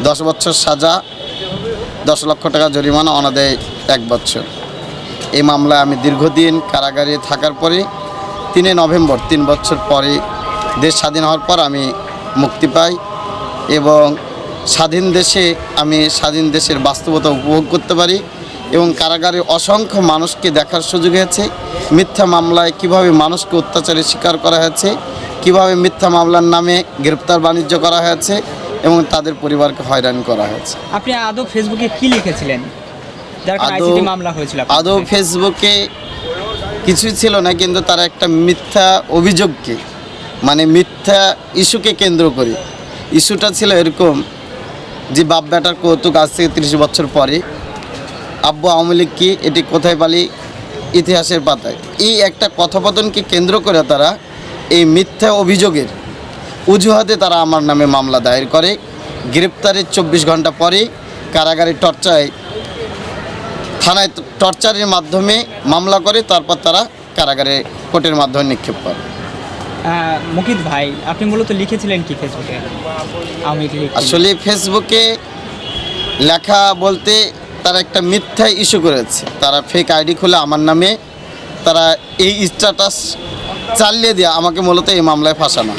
10 বছর সাজা, 10 লক্ষ টাকা জরিমানা, অনাদায়ে 1 বছর। এই মামলায় আমি দীর্ঘদিন কারাগারে থাকার পরে 3 নভেম্বর 3 বছর পরে দেশ স্বাধীন হওয়ার পর আমি মুক্তি পাই এবং স্বাধীন দেশে আমি স্বাধীন দেশের বাস্তবতা উপভোগ করতে পারি এবং কারাগারে অসংখ্য মানুষকে দেখার সুযোগ হয়েছে। মিথ্যা মামলায় কিভাবে মানুষকে অত্যাচারের শিকার করা হয়েছে, কিভাবে মিথ্যা মামলার নামে গ্রেপ্তার বাণিজ্য করা হয়েছে এবং তাদের পরিবারকে হয়রানি করা হয়েছে। আপনি আদৌ ফেসবুকে কি লিখেছিলেন যার কারণে আইসিটি মামলা হয়েছিল? আদৌ ফেসবুকে কিছুই ছিল না, কিন্তু তারা একটা মিথ্যা অভিযোগকে মানে মিথ্যা ইস্যুকে কেন্দ্র করে, ইস্যুটা ছিল এরকম যে বাপ বেটার কৌতুক আজ থেকে 30 বছর পরে আব্বু আওয়ামী লীগ কি, এটি কোথায় পালি, ইতিহাসের পাতায়। এই একটা কথোপকথনকে কেন্দ্র করে তারা এই মিথ্যা অভিযোগের অজুহাতে তারা আমার নামে মামলা দায়ের করে। গ্রেপ্তারের 24 ঘন্টা পরে কারাগারে থানায় টর্চারের মাধ্যমে মামলা করে, তারপর তারা কারাগারে কোর্টের মাধ্যমে নিক্ষেপ করে। মুকিত ভাই, আপনি মূলত লিখেছিলেন কি ফেসবুকে? আসলে ফেসবুকে লেখা বলতে তারা একটা মিথ্যা ইস্যু করেছে। তারা ফেক আইডি খুলে আমার নামে তারা এই স্ট্যাটাস চালিয়ে দিয়ে আমাকে মূলত এই মামলায় ফাঁসানো।